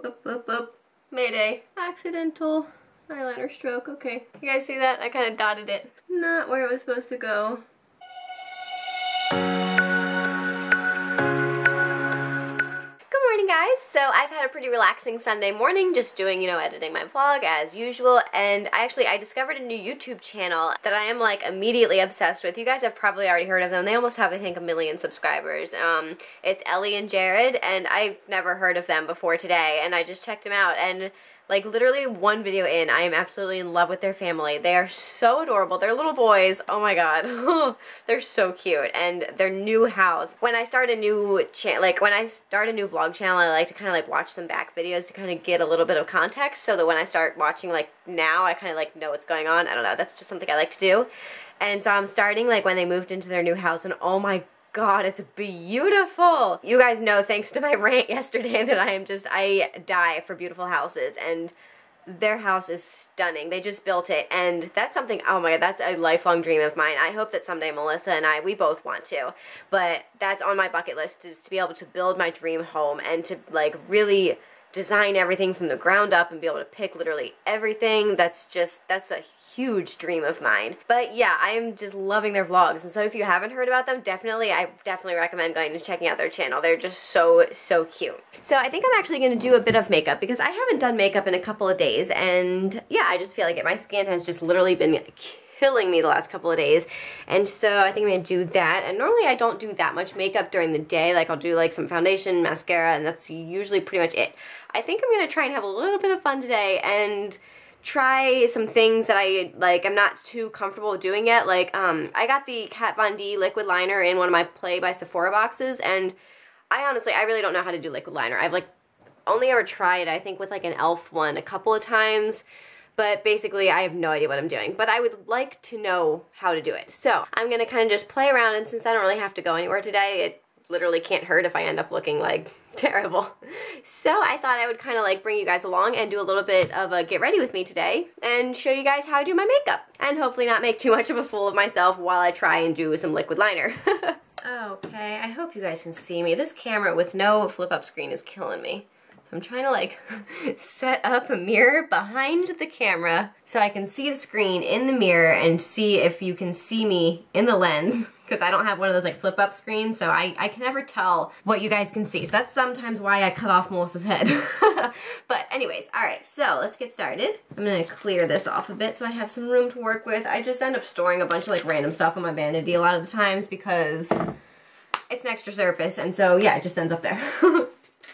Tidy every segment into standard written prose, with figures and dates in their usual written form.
Boop, boop, boop. Mayday. Accidental eyeliner stroke. Okay. You guys see that? I kind of dotted it. Not where it was supposed to go. Guys, so I've had a pretty relaxing Sunday morning just doing, you know, editing my vlog as usual, and I discovered a new YouTube channel that I am like immediately obsessed with. You guys have probably already heard of them. They almost have, I think, 1 million subscribers. It's Ellie and Jared, and I've never heard of them before today, and I just checked them out, and like literally one video in, I am absolutely in love with their family. They are so adorable. They're little boys. Oh my god. They're so cute. And their new house. When I start a new vlog channel, I like to kind of like watch some back videos to kind of get a little bit of context so that when I start watching like now, I kind of like know what's going on. I don't know. That's just something I like to do. And so I'm starting like when they moved into their new house, and oh my god, it's beautiful! You guys know, thanks to my rant yesterday, that I die for beautiful houses, and their house is stunning. They just built it, and that's something, oh my god, that's a lifelong dream of mine. I hope that someday Melissa and we both want to, but that's on my bucket list, is to be able to build my dream home and to like really design everything from the ground up and be able to pick literally everything. That's a huge dream of mine. But yeah, I'm just loving their vlogs, and so if you haven't heard about them, I definitely recommend going and checking out their channel. They're just so cute. So I think I'm actually going to do a bit of makeup because I haven't done makeup in a couple of days, and yeah, I just feel like my skin has just literally been killing me the last couple of days, and so I think I'm gonna do that. And normally I don't do that much makeup during the day. Like I'll do like some foundation, mascara, and that's usually pretty much it. I think I'm gonna try and have a little bit of fun today and try some things that I'm not too comfortable doing yet. Like I got the Kat Von D liquid liner in one of my Play by Sephora boxes, and I really don't know how to do liquid liner. I've like only ever tried, I think, with like an e.l.f. one a couple of times. But basically, I have no idea what I'm doing. But I would like to know how to do it. So I'm going to kind of just play around, and since I don't really have to go anywhere today, it literally can't hurt if I end up looking like terrible. So I thought I would kind of like bring you guys along and do a little bit of a get ready with me today and show you guys how I do my makeup. And hopefully not make too much of a fool of myself while I try and do some liquid liner. Okay, I hope you guys can see me. This camera with no flip-up screen is killing me. So I'm trying to like set up a mirror behind the camera so I can see the screen in the mirror and see if you can see me in the lens, because I don't have one of those like flip up screens, so I can never tell what you guys can see. So that's sometimes why I cut off Melissa's head. But anyways, alright, so let's get started. I'm gonna clear this off a bit so I have some room to work with. I just end up storing a bunch of like random stuff on my vanity a lot of the times because it's an extra surface, and so yeah, it just ends up there.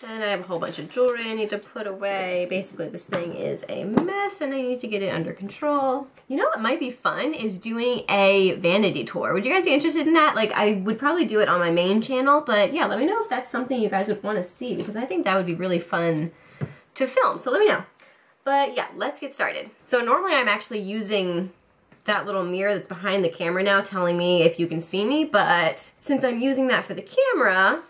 And I have a whole bunch of jewelry I need to put away. Basically, this thing is a mess and I need to get it under control. You know what might be fun is doing a vanity tour. Would you guys be interested in that? Like, I would probably do it on my main channel, but yeah, let me know if that's something you guys would want to see, because I think that would be really fun to film, so let me know. But yeah, let's get started. So normally I'm actually using that little mirror that's behind the camera now telling me if you can see me, but since I'm using that for the camera,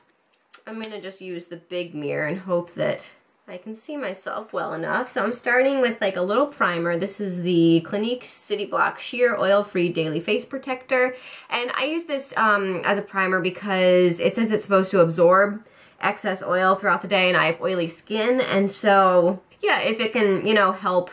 I'm gonna just use the big mirror and hope that I can see myself well enough. So I'm starting with like a little primer. This is the Clinique City Block Sheer Oil-Free Daily Face Protector. And I use this as a primer because it says it's supposed to absorb excess oil throughout the day, and I have oily skin. And so, yeah, if it can, you know, help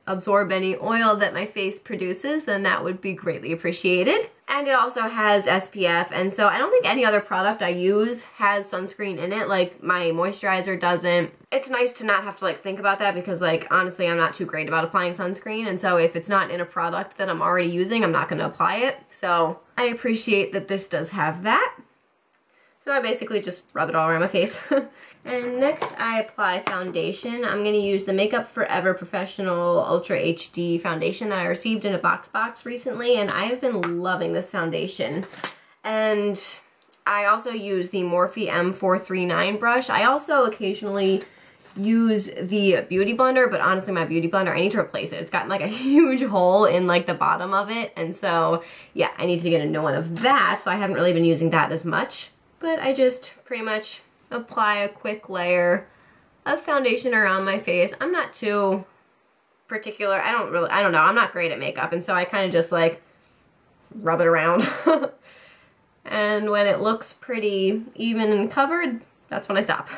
absorb any oil that my face produces, then that would be greatly appreciated. And it also has SPF, and so I don't think any other product I use has sunscreen in it. Like, my moisturizer doesn't. It's nice to not have to like think about that because, like, honestly, I'm not too great about applying sunscreen, and so if it's not in a product that I'm already using, I'm not going to apply it. So I appreciate that this does have that. So I basically just rub it all around my face. And next I apply foundation. I'm going to use the Makeup Forever Professional Ultra HD foundation that I received in a box recently, and I have been loving this foundation. And I also use the Morphe M439 brush. I also occasionally use the Beauty Blender, but honestly my Beauty Blender, I need to replace it. It's gotten like a huge hole in like the bottom of it, and so yeah, I need to get a new one of that, so I haven't really been using that as much. But I just pretty much apply a quick layer of foundation around my face. I'm not too particular. I don't know. I'm not great at makeup, and so I kind of just like rub it around. And when it looks pretty even and covered, that's when I stop.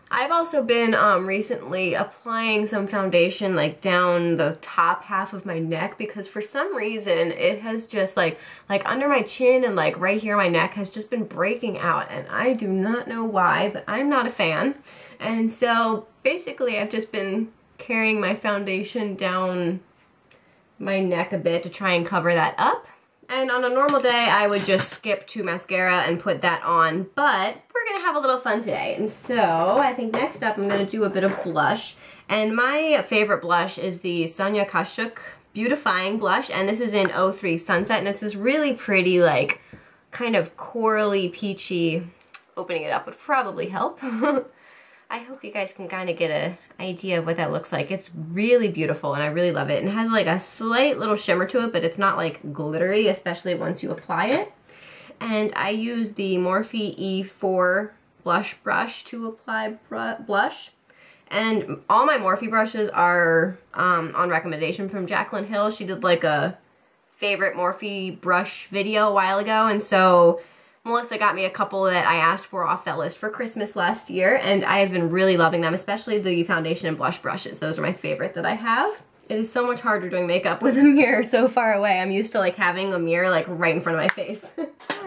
I've also been recently applying some foundation like down the top half of my neck because for some reason it has just like under my chin and like right here my neck has just been breaking out, and I do not know why, but I'm not a fan. And so basically I've just been carrying my foundation down my neck a bit to try and cover that up. And on a normal day, I would just skip to mascara and put that on, but we're gonna have a little fun today. And so I think next up, I'm gonna do a bit of blush. And my favorite blush is the Sonia Kashuk Beautifying Blush, and this is in 03 Sunset, and it's this really pretty, like, kind of corally, peachy. Opening it up would probably help. I hope you guys can kind of get an idea of what that looks like. It's really beautiful and I really love it. And it has like a slight little shimmer to it, but it's not like glittery, especially once you apply it. And I use the Morphe E4 blush brush to apply blush. And all my Morphe brushes are on recommendation from Jaclyn Hill. She did like a favorite Morphe brush video a while ago, and so Melissa got me a couple that I asked for off that list for Christmas last year, and I have been really loving them, especially the foundation and blush brushes. Those are my favorite that I have. It is so much harder doing makeup with a mirror so far away. I'm used to like having a mirror like right in front of my face.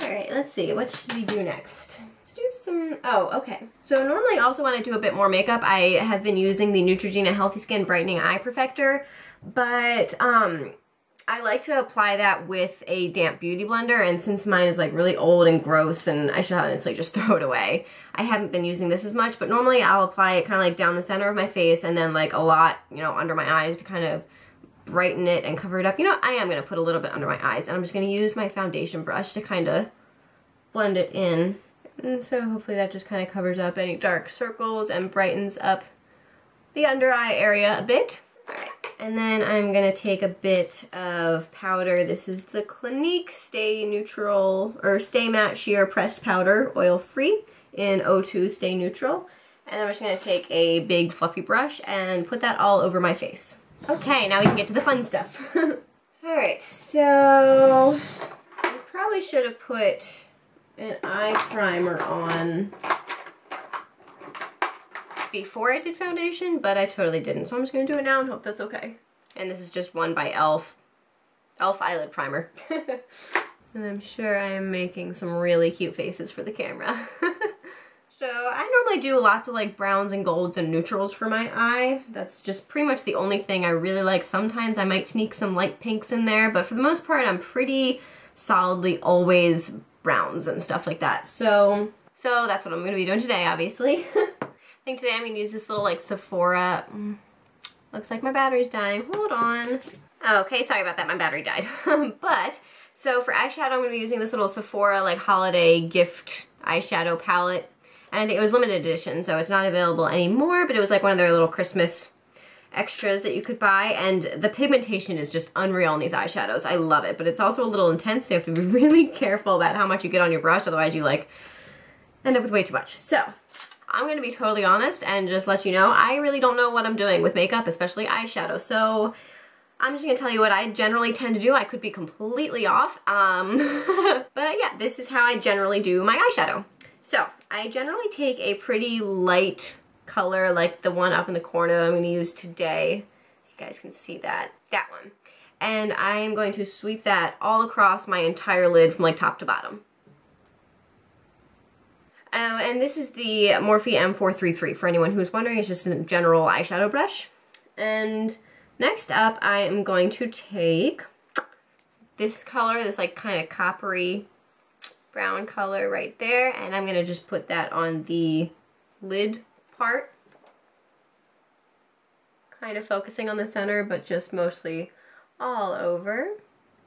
Alright, let's see. What should we do next? Let's do some... Oh, okay. So normally also when I do a bit more makeup, I have been using the Neutrogena Healthy Skin Brightening Eye Perfector, but I like to apply that with a damp beauty blender, and since mine is like really old and gross and I should honestly just throw it away, I haven't been using this as much, but normally I'll apply it kind of like down the center of my face and then like a lot, you know, under my eyes to kind of brighten it and cover it up. You know, I am going to put a little bit under my eyes, and I'm just going to use my foundation brush to kind of blend it in. And so hopefully that just kind of covers up any dark circles and brightens up the under eye area a bit. Alright, and then I'm going to take a bit of powder. This is the Clinique Stay Neutral, or Stay Matte Sheer Pressed Powder, oil-free, in 02 Stay Neutral. And I'm just going to take a big fluffy brush and put that all over my face. Okay, now we can get to the fun stuff. Alright, so I probably should have put an eye primer on before I did foundation, but I totally didn't, so I'm just going to do it now and hope that's okay. And this is just one by e.l.f. Eyelid Primer. And I'm sure I am making some really cute faces for the camera. So I normally do lots of like browns and golds and neutrals for my eye. That's just pretty much the only thing I really like. Sometimes I might sneak some light pinks in there, but for the most part I'm pretty solidly always browns and stuff like that. So that's what I'm going to be doing today, obviously. I think today I'm going to use this little like Sephora, looks like my battery's dying, hold on. Okay, sorry about that, my battery died. But, so for eyeshadow I'm going to be using this little Sephora like holiday gift eyeshadow palette. And I think it was limited edition, so it's not available anymore, but it was like one of their little Christmas extras that you could buy, and the pigmentation is just unreal in these eyeshadows. I love it, but it's also a little intense, so you have to be really careful about how much you get on your brush, otherwise you like end up with way too much. So I'm going to be totally honest and just let you know, I really don't know what I'm doing with makeup, especially eyeshadow, so I'm just going to tell you what I generally tend to do. I could be completely off, but yeah, this is how I generally do my eyeshadow. So I generally take a pretty light color, like the one up in the corner that I'm going to use today. You guys can see that one. And I am going to sweep that all across my entire lid from like top to bottom. And this is the Morphe M433 for anyone who's wondering. It's just a general eyeshadow brush. And next up I am going to take this color, this like kind of coppery brown color right there, and I'm going to just put that on the lid part. Kind of focusing on the center, but just mostly all over.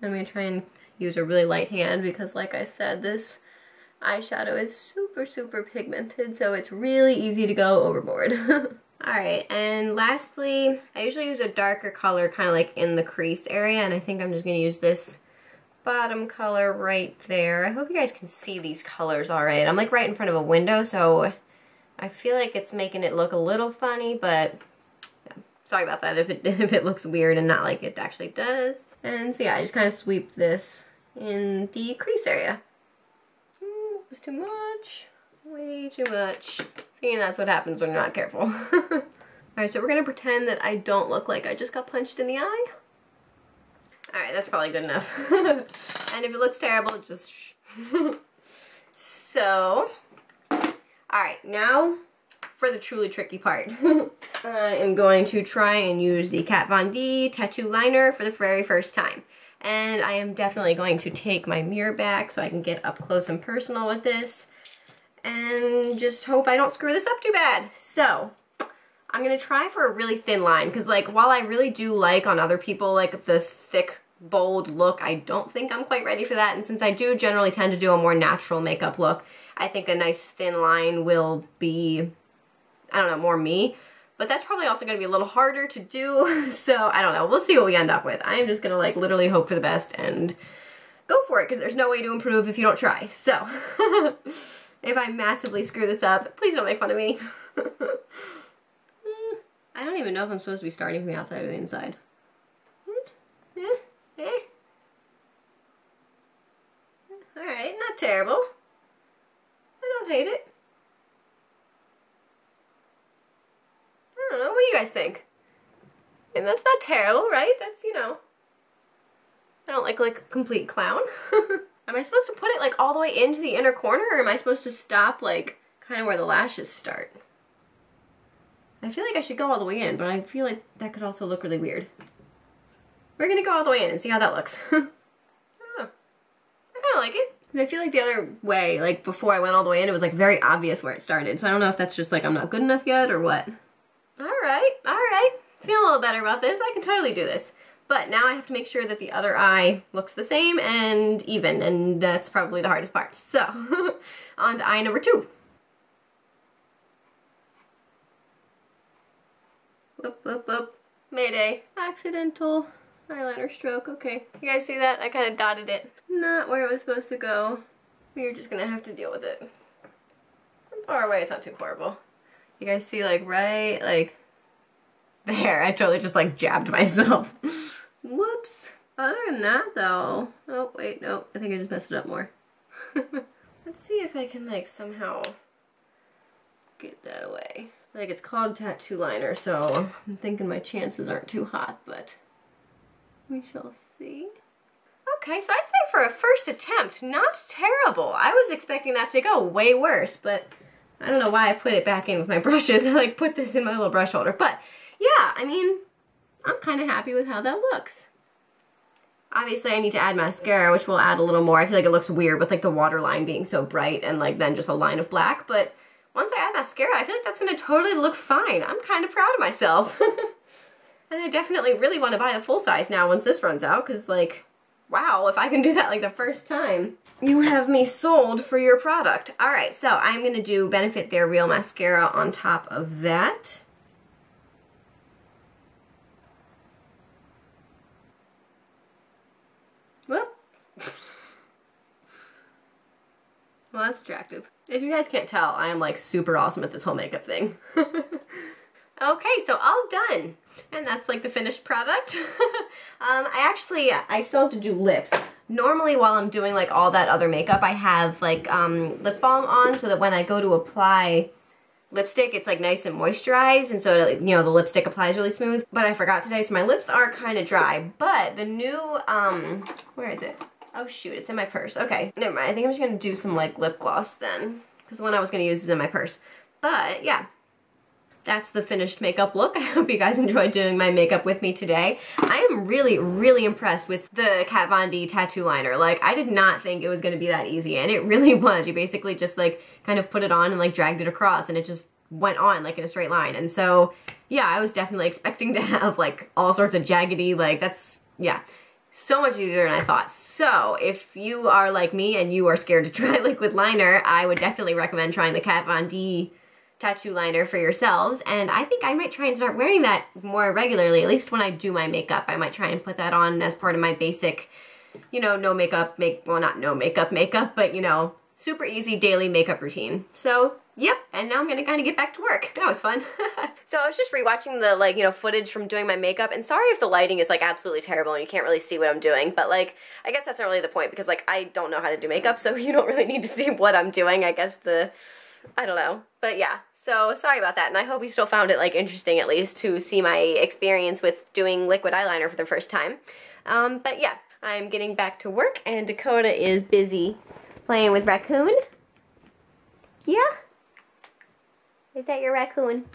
I'm going to try and use a really light hand because like I said, this eyeshadow is super, super pigmented, so it's really easy to go overboard. Alright, and lastly, I usually use a darker color kind of like in the crease area, and I think I'm just going to use this bottom color right there. I hope you guys can see these colors alright. I'm like right in front of a window, so I feel like it's making it look a little funny, but yeah, sorry about that if it looks weird and not like it actually does. And so yeah, I just kind of sweep this in the crease area. That was too much. Way too much. See, that's what happens when you're not careful. Alright, so we're gonna pretend that I don't look like I just got punched in the eye. Alright, that's probably good enough. And if it looks terrible, just shh. So, alright, now for the truly tricky part. I am going to try and use the Kat Von D tattoo liner for the very first time. And I am definitely going to take my mirror back so I can get up close and personal with this. And just hope I don't screw this up too bad. So, I'm gonna try for a really thin line, because like while I really do like on other people like the thick, bold look, I don't think I'm quite ready for that. And since I do generally tend to do a more natural makeup look, I think a nice thin line will be, I don't know, more me. But that's probably also gonna be a little harder to do, so I don't know. We'll see what we end up with. I am just gonna like literally hope for the best and go for it, because there's no way to improve if you don't try. So, if I massively screw this up, please don't make fun of me. I don't even know if I'm supposed to be starting from the outside or the inside. Alright, not terrible. I don't hate it. I don't know, what do you guys think? And that's not terrible, right? That's, you know, I don't like a complete clown. Am I supposed to put it like all the way into the inner corner, or am I supposed to stop like kind of where the lashes start? I feel like I should go all the way in, but I feel like that could also look really weird. We're gonna go all the way in and see how that looks. I don't know. I kinda like it. I feel like the other way, like before I went all the way in, it was like very obvious where it started. So I don't know if that's just like I'm not good enough yet or what. Alright. Feel a little better about this. I can totally do this. But now I have to make sure that the other eye looks the same and even, and that's probably the hardest part. So, on to eye number 2. Whoop. Mayday. Accidental eyeliner stroke. Okay. You guys see that? I kind of dotted it. Not where it was supposed to go. We're just gonna have to deal with it. From far away, it's not too horrible. You guys see like right, like there. I totally just like jabbed myself. Whoops. Other than that though. Oh wait, no. I think I just messed it up more. Let's see if I can like somehow get that away. Like, it's called tattoo liner, so I'm thinking my chances aren't too hot, but we shall see. Okay, so I'd say for a first attempt, not terrible. I was expecting that to go way worse, but I don't know why I put it back in with my brushes. I like put this in my little brush holder, but yeah, I mean, I'm kind of happy with how that looks. Obviously, I need to add mascara, which will add a little more. I feel like it looks weird with like the waterline being so bright and like then just a line of black, but once I add mascara, I feel like that's gonna totally look fine. I'm kind of proud of myself. And I definitely really want to buy the full size now once this runs out, because like, wow, if I can do that like the first time, you have me sold for your product. Alright, so I'm gonna do Benefit They're Real mascara on top of that. Whoop. Well, that's attractive. If you guys can't tell, I am like super awesome at this whole makeup thing. Okay, so all done. And that's like the finished product. I still have to do lips. Normally while I'm doing like all that other makeup, I have like lip balm on so that when I go to apply lipstick, it's like nice and moisturized, and so you know the lipstick applies really smooth. But I forgot today, so my lips are kind of dry. But the new, where is it? Oh shoot, it's in my purse. Okay, never mind. I think I'm just gonna do some like lip gloss then, because the one I was gonna use is in my purse. But yeah, that's the finished makeup look. I hope you guys enjoyed doing my makeup with me today. I am really, really impressed with the Kat Von D tattoo liner. Like, I did not think it was gonna be that easy, and it really was. You basically just like kind of put it on and like dragged it across, and it just went on like in a straight line. And so yeah, I was definitely expecting to have like all sorts of jaggedy, like that's, yeah. So much easier than I thought. So if you are like me and you are scared to try liquid liner, I would definitely recommend trying the Kat Von D tattoo liner for yourselves. And I think I might try and start wearing that more regularly, at least when I do my makeup. I might try and put that on as part of my basic, you know, no makeup, well not no makeup, but you know, super easy daily makeup routine. So yep, and now I'm gonna kind of get back to work. That was fun. So I was just rewatching the like, you know, footage from doing my makeup, and sorry if the lighting is like absolutely terrible and you can't really see what I'm doing, but like, I guess that's not really the point, because like I don't know how to do makeup, so you don't really need to see what I'm doing. I guess the I don't know. But yeah, so sorry about that, and I hope you still found it like interesting at least to see my experience with doing liquid eyeliner for the first time. But yeah, I'm getting back to work, and Dakota is busy playing with Raccoon. Yeah? Is that your raccoon?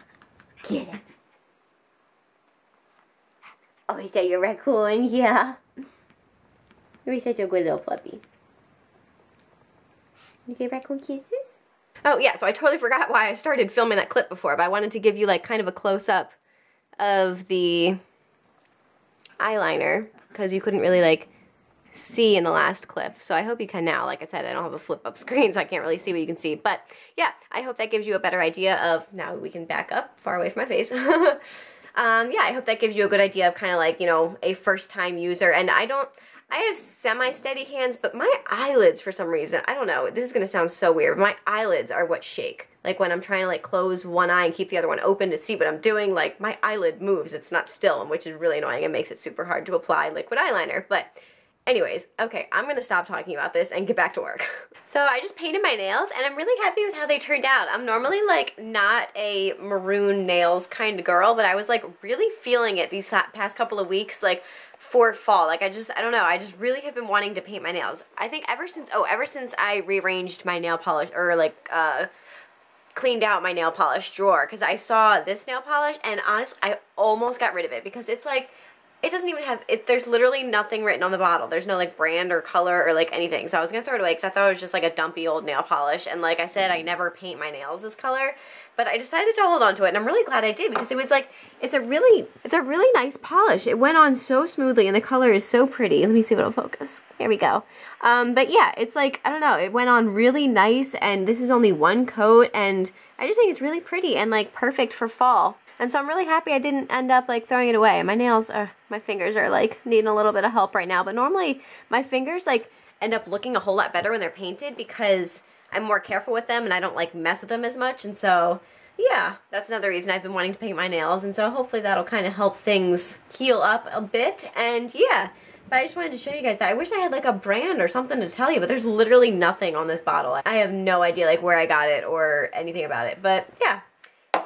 Get him. Oh, is that your raccoon? Yeah. You're such a good little puppy. You give raccoon kisses? Oh yeah, so I totally forgot why I started filming that clip before, but I wanted to give you like kind of a close-up of the eyeliner, because you couldn't really like see in the last clip. So I hope you can now. Like I said, I don't have a flip-up screen, so I can't really see what you can see. But yeah, I hope that gives you a better idea of, now we can back up far away from my face. Yeah, I hope that gives you a good idea of kind of like, you know, a first-time user. And I have semi-steady hands, but my eyelids, for some reason, I don't know, this is going to sound so weird, but my eyelids are what shake. Like when I'm trying to like close one eye and keep the other one open to see what I'm doing, like my eyelid moves, it's not still, which is really annoying and makes it super hard to apply liquid eyeliner. But anyways, okay, I'm gonna stop talking about this and get back to work. So I just painted my nails, and I'm really happy with how they turned out. I'm normally like not a maroon nails kind of girl, but I was like really feeling it these past couple of weeks, like for fall. Like I don't know, I just really have been wanting to paint my nails. I think ever since I rearranged my nail polish, or like cleaned out my nail polish drawer, because I saw this nail polish, and honestly, I almost got rid of it because it's like, it doesn't even have, there's literally nothing written on the bottle. There's no like brand or color or like anything. So I was going to throw it away because I thought it was just like a dumpy old nail polish. And like I said, I never paint my nails this color. But I decided to hold on to it, and I'm really glad I did, because it was like, it's a really nice polish. It went on so smoothly, and the color is so pretty. Let me see if it'll focus. Here we go. But yeah, it's like, I don't know, it went on really nice, and this is only one coat, and I just think it's really pretty and like perfect for fall. And so I'm really happy I didn't end up like throwing it away. My nails are, my fingers are like needing a little bit of help right now. But normally my fingers like end up looking a whole lot better when they're painted, because I'm more careful with them and I don't like mess with them as much. And so yeah, that's another reason I've been wanting to paint my nails. And so hopefully that'll kind of help things heal up a bit. And yeah, but I just wanted to show you guys that. I wish I had like a brand or something to tell you, but there's literally nothing on this bottle. I have no idea like where I got it or anything about it. But yeah.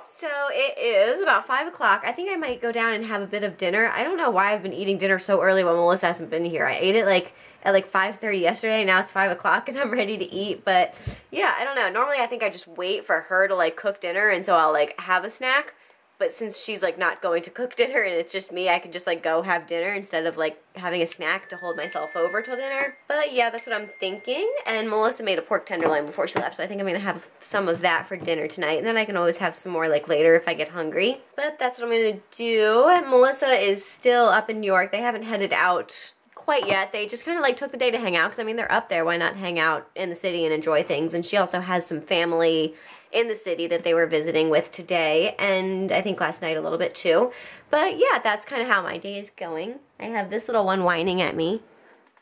So it is about 5 o'clock. I think I might go down and have a bit of dinner. I don't know why I've been eating dinner so early when Melissa hasn't been here. I ate it like at like 5:30 yesterday. Now it's 5 o'clock and I'm ready to eat. But yeah, I don't know. Normally I think I just wait for her to like cook dinner, and so I'll like have a snack. But since she's like not going to cook dinner and it's just me, I can just like go have dinner instead of like having a snack to hold myself over till dinner. But yeah, that's what I'm thinking. And Melissa made a pork tenderloin before she left, so I think I'm gonna have some of that for dinner tonight. And then I can always have some more like later if I get hungry. But that's what I'm gonna do. Melissa is still up in New York. They haven't headed out quite yet. They just kind of like took the day to hang out, because I mean they're up there, why not hang out in the city and enjoy things. And she also has some family in the city that they were visiting with today, and I think last night a little bit too. But yeah, that's kind of how my day is going. I have this little one whining at me.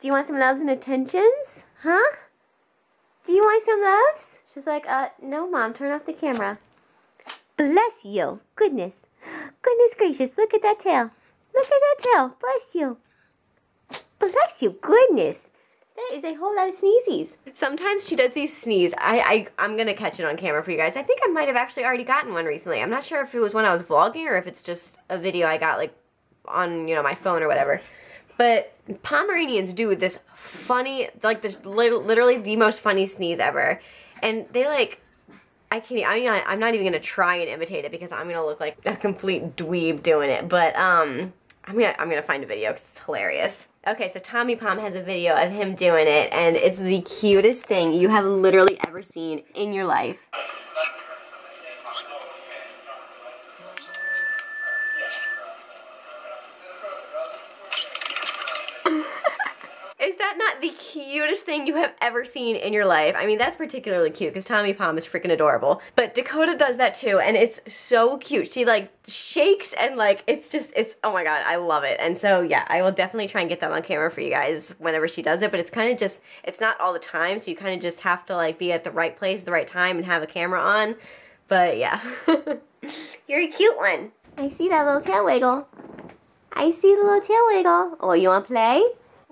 Do you want some loves and attentions? Huh? Do you want some loves? She's like, no mom, turn off the camera. Bless you. Goodness. Goodness gracious, look at that tail. Look at that tail. Bless you. Bless you. Goodness. That is a whole lot of sneezies. Sometimes she does these sneeze. I'm gonna catch it on camera for you guys. I think I might have actually already gotten one recently. I'm not sure if it was when I was vlogging or if it's just a video I got like on, you know, my phone or whatever. But Pomeranians do this funny, like this literally the most funny sneeze ever. And they like, I'm not even gonna try and imitate it because I'm gonna look like a complete dweeb doing it. But I'm gonna find a video because it's hilarious. Okay, so Tommy Pom has a video of him doing it, and it's the cutest thing you have literally ever seen in your life. Is that not the cutest thing you have ever seen in your life? I mean, that's particularly cute because Tommy Pom is freaking adorable. But Dakota does that too, and it's so cute. She like shakes and like, it's oh my god, I love it. And so yeah, I will definitely try and get that on camera for you guys whenever she does it, but it's kind of just, it's not all the time, so you kind of just have to like be at the right place at the right time and have a camera on. But yeah. You're a cute one. I see that little tail wiggle. I see the little tail wiggle. Oh, you want to play?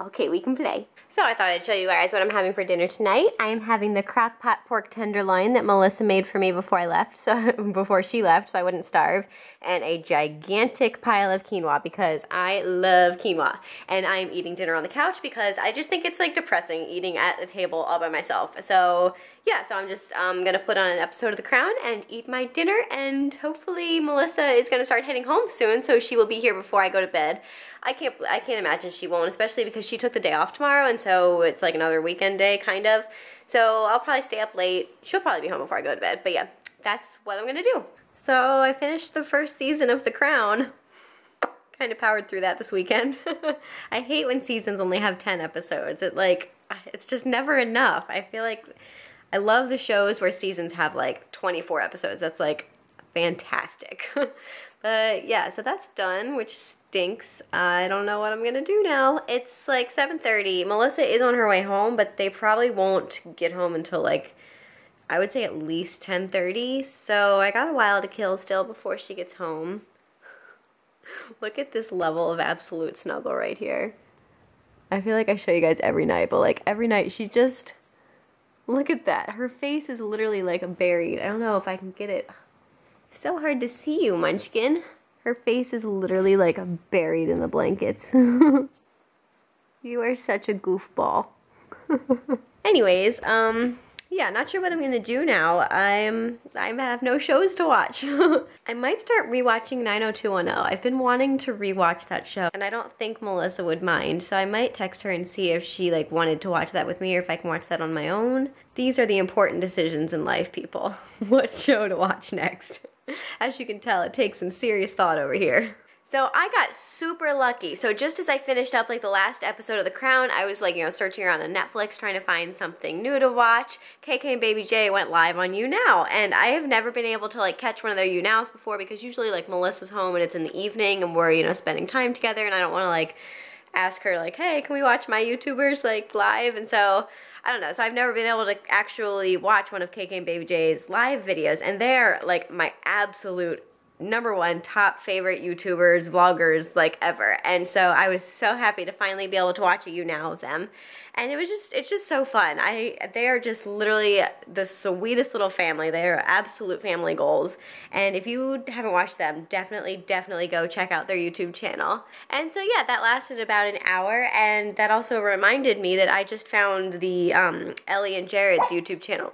Okay, we can play. So I thought I'd show you guys what I'm having for dinner tonight. I am having the crock pot pork tenderloin that Melissa made for me before I left, so before she left, so I wouldn't starve, and a gigantic pile of quinoa because I love quinoa. And I'm eating dinner on the couch because I just think it's like depressing eating at the table all by myself. So yeah, so I'm just gonna put on an episode of The Crown and eat my dinner, and hopefully Melissa is gonna start heading home soon, so she will be here before I go to bed. I can't imagine she won't, especially because she took the day off tomorrow, and so it's like another weekend day, kind of. So I'll probably stay up late. She'll probably be home before I go to bed, but yeah, that's what I'm gonna do. So I finished the first season of The Crown. Kind of powered through that this weekend. I hate when seasons only have 10 episodes. It's just never enough. I feel like I love the shows where seasons have like 24 episodes. That's like fantastic. But yeah, so that's done, which stinks. I don't know what I'm gonna do now. It's like 7:30. Melissa is on her way home, but they probably won't get home until like, I would say at least 10:30. So I got a while to kill still before she gets home. Look at this level of absolute snuggle right here. I feel like I show you guys every night, but like every night she just, look at that. Her face is literally like buried. I don't know if I can get it. So hard to see you, Munchkin. Her face is literally like buried in the blankets. You are such a goofball. Anyways, yeah, not sure what I'm gonna do now. I have no shows to watch. I might start rewatching 90210. I've been wanting to rewatch that show, and I don't think Melissa would mind, so I might text her and see if she like wanted to watch that with me or if I can watch that on my own. These are the important decisions in life, people. What show to watch next? As you can tell, it takes some serious thought over here. So I got super lucky. So just as I finished up like the last episode of The Crown, I was like, you know, searching around on Netflix trying to find something new to watch. KK and Baby J went live on YouNow, and I have never been able to like catch one of their YouNows before because usually like Melissa's home and it's in the evening and we're, you know, spending time together, and I don't want to like ask her like, hey, can we watch my YouTubers like live? And so I don't know, so I've never been able to actually watch one of KK and Baby J's live videos, and they're like my absolute #1 top favorite YouTubers, vloggers, like ever. And so I was so happy to finally be able to watch a YouNow of them. And it's just so fun. They are just literally the sweetest little family. They are absolute family goals. And if you haven't watched them, definitely go check out their YouTube channel. And so yeah, that lasted about an hour, and that also reminded me that I just found the Ellie and Jared's YouTube channel.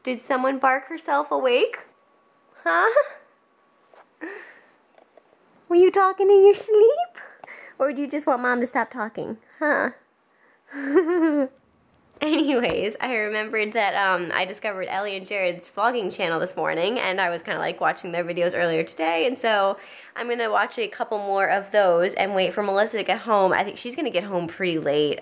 Did someone bark herself awake? Huh? Were you talking in your sleep? Or do you just want Mom to stop talking? Huh? Anyways, I remembered that I discovered Ellie and Jared's vlogging channel this morning, and I was kind of like watching their videos earlier today, and so I'm going to watch a couple more of those and wait for Melissa to get home. I think she's going to get home pretty late.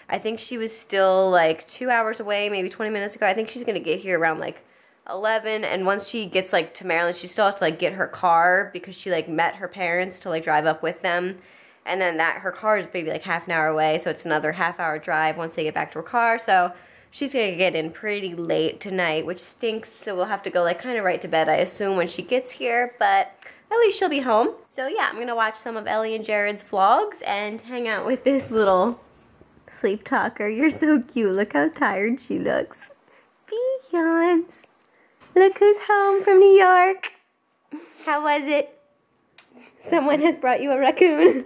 I think she was still like 2 hours away, maybe 20 minutes ago. I think she's going to get here around like 11, and once she gets like to Maryland, she still has to like get her car because she like met her parents to like drive up with them. And then her car is maybe like half an hour away, so it's another half-hour drive once they get back to her car. So she's going to get in pretty late tonight, which stinks, so we'll have to go like kind of right to bed, I assume, when she gets here, but at least she'll be home. So yeah, I'm going to watch some of Ellie and Jared's vlogs and hang out with this little sleep talker. You're so cute. Look how tired she looks. Yawns. Look who's home from New York. How was it? Someone has brought you a raccoon.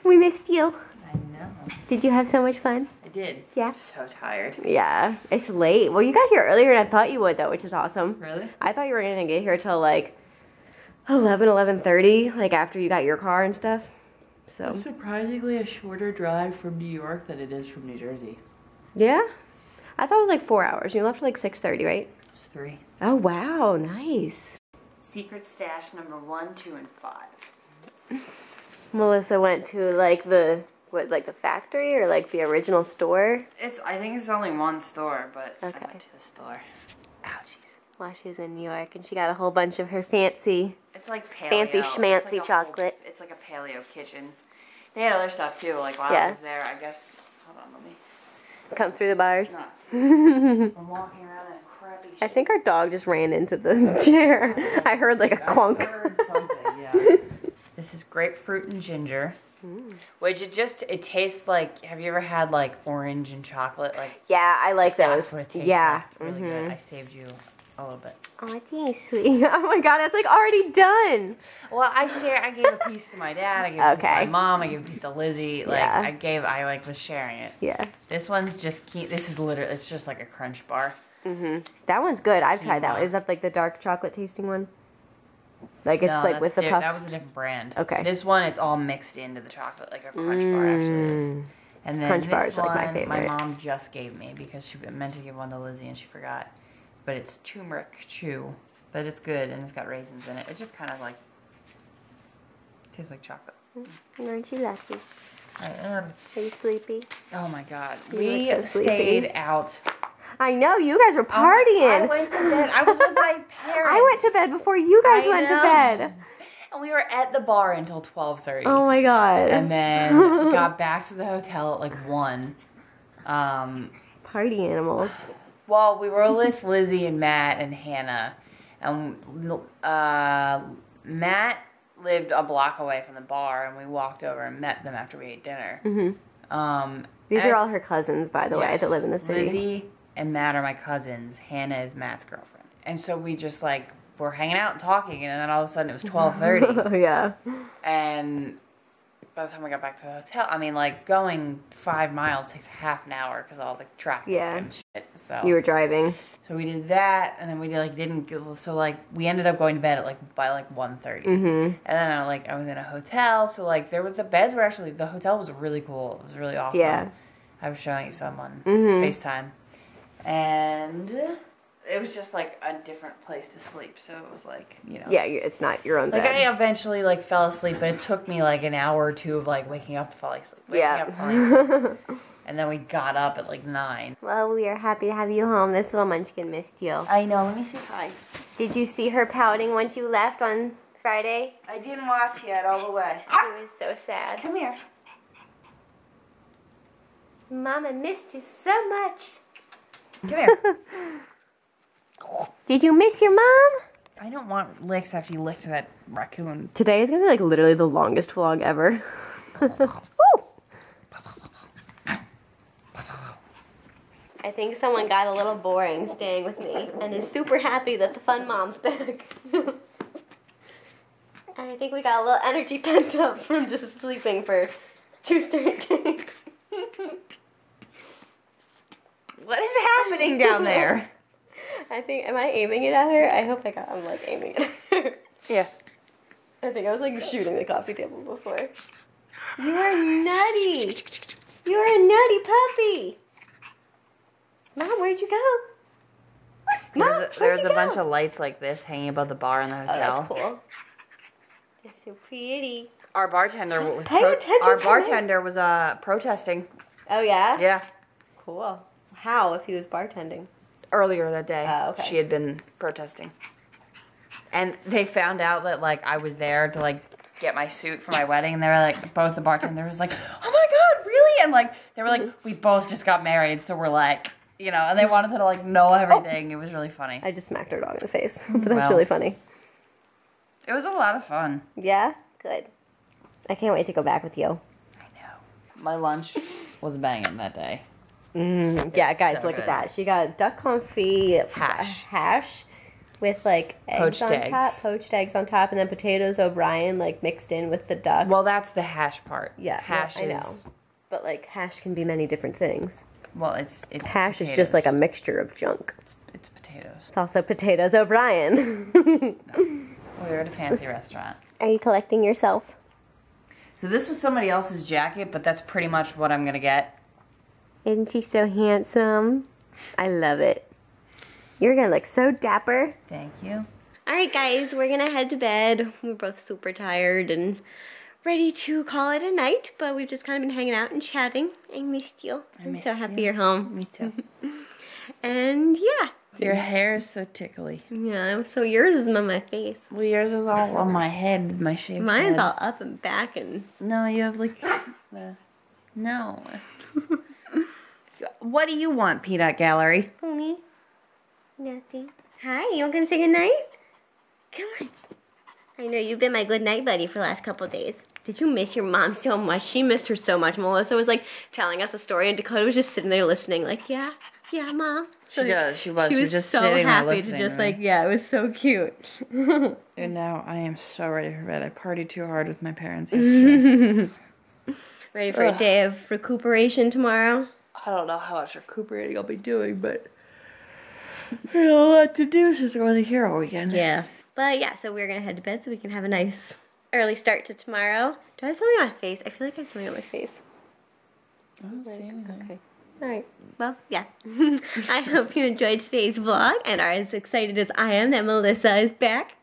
We missed you. I know. Did you have so much fun? I did. Yeah. I'm so tired. Yeah. It's late. Well, you got here earlier than I thought you would, though, which is awesome. Really? I thought you were going to get here till like 11:30, like after you got your car and stuff. So. It's surprisingly a shorter drive from New York than it is from New Jersey. Yeah? I thought it was like 4 hours. You left at like 6:30, right? It's 3. Oh, wow. Nice. Secret stash number 1, 2, and 5. Melissa went to like the factory or like the original store? I think it's only one store, but okay. I went to the store. Ouchies. While she was in New York, and she got a whole bunch of her fancy, it's like paleo. fancy schmancy chocolate. It's like a paleo kitchen. They had other stuff too, like while I was there, I guess. Hold on, let me. Come through the bars. Nuts. I'm walking around in crappy shit. I think our dog just ran into the chair. I heard like a clunk. I heard something, yeah. This is grapefruit and ginger. Which it tastes like, have you ever had like orange and chocolate? Like yeah, I like those. That's what it tastes like. It's really good. I saved you a little bit. Oh, thanks, sweet. Oh my god, that's like already done. Well, I gave a piece to my dad, I gave a piece to my mom, I gave a piece to Lizzie. Like I was sharing it. Yeah. This one's just this is literally, it's just like a crunch bar. That one's good. I've tried that one. Is that like the dark chocolate tasting one? Like it's like with the puff. That was a different brand. Okay. This one, it's all mixed into the chocolate, like a crunch bar actually is. And then crunch bar is one, like my favorite. my mom just gave me because she meant to give one to Lizzie and she forgot. But it's turmeric chew, but it's good and it's got raisins in it. It's just kind of like tastes like chocolate. Aren't you lucky? I am. Are you sleepy? Oh my god, You we look so stayed out. I know, you guys were partying. I went to bed. I was with my parents. I went to bed before you guys went to bed. And we were at the bar until 12:30. Oh my god. And then got back to the hotel at like 1. Party animals. Well, we were with Lizzie and Matt and Hannah. And Matt lived a block away from the bar, and we walked over and met them after we ate dinner. These are all her cousins, by the way, that live in the city. Lizzie and Matt are my cousins. Hannah is Matt's girlfriend. And so we just like were hanging out and talking, and then all of a sudden it was 12:30. Yeah. And by the time we got back to the hotel, I mean, like going 5 miles takes half an hour because of all the traffic and shit. So you were driving. So we did that, and then we didn't go. So like we ended up going to bed at by 1:30. And then I was in a hotel, so like the beds were actually, the hotel was really cool. It was really awesome. Yeah. I was showing you some on FaceTime. And it was just like a different place to sleep, so it was like, you know. Yeah, it's not your own bed. Like I eventually like fell asleep, but it took me like an hour or two of like waking up and falling asleep. And then we got up at like 9. Well, we are happy to have you home. This little munchkin missed you. I know. Let me say hi. Did you see her pouting once you left on Friday? I didn't watch yet all the way. It was so sad. Come here. Mama missed you so much. Come here. Did you miss your mom? I don't want licks after you licked that raccoon. Today is going to be like literally the longest vlog ever. I think someone got a little boring staying with me and is super happy that the fun mom's back. I think we got a little energy pent up from just sleeping for 2 straight days. What is happening down there? I think, am I aiming it at her? I hope I'm like aiming it at her. Yeah. I think I was like shooting the coffee table before. You are nutty. You are a nutty puppy. Mom, where'd you go? There's a bunch of lights like this hanging above the bar in the hotel. Oh, that's cool. It's so pretty. Our bartender was protesting. Oh yeah? Yeah. Cool. How if he was bartending? Earlier that day, she had been protesting. And they found out that, like, I was there to, like, get my suit for my wedding. And they were, like, both the bartenders was like, oh, my God, really? And, like, they were like, we both just got married, so we're, like, you know. And they wanted to, like, know everything. It was really funny. I just smacked our dog in the face. But that's really funny. It was a lot of fun. Yeah? Good. I can't wait to go back with you. I know. My lunch was banging that day. Yeah, guys, so look at that. She got duck confit hash with like eggs on top, poached eggs on top, and then potatoes O'Brien like mixed in with the duck. Well, that's the hash part. Yeah, hash I know. But like hash can be many different things. Well, it's hash potatoes. Is just like a mixture of junk. It's potatoes. It's also potatoes O'Brien. No. We're at a fancy restaurant. Are you collecting yourself? So this was somebody else's jacket, but that's pretty much what I'm gonna get. Isn't she so handsome? I love it. You're gonna look so dapper. Thank you. Alright guys, we're gonna head to bed. We're both super tired and ready to call it a night, but we've just kind of been hanging out and chatting. I missed you. I'm so happy you're home. Me too. And yeah. Your hair is so tickly. Yeah, so yours is on my face. Well, yours is all on my head, my shaved Mine's head. all up and back and... No, you have like... No. What do you want, Peanut Gallery? Pony. Nothing. Hi, you want to say goodnight? Come on. I know you've been my good night buddy for the last couple days. Did you miss your mom so much? She missed her so much. Melissa was like telling us a story and Dakota was just sitting there listening like, yeah, Mom. She does. She was just so sitting there happy listening to just like, yeah, it was so cute. And now I am so ready for bed. I partied too hard with my parents yesterday. Ready for a day of recuperation tomorrow? I don't know how much recuperating I'll be doing, but I have a lot to do since I wasn't here all weekend. Yeah. But yeah, so we're going to head to bed so we can have a nice early start to tomorrow. Do I have something on my face? I feel like I have something on my face. I don't see anything. Okay. Alright. Well, yeah. I hope you enjoyed today's vlog and are as excited as I am that Melissa is back.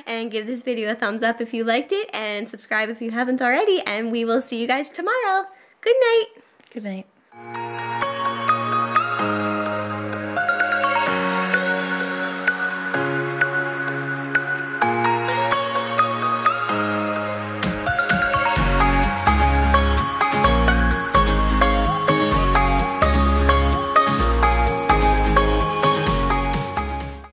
And give this video a thumbs up if you liked it and subscribe if you haven't already, and we will see you guys tomorrow. Good night. Good night.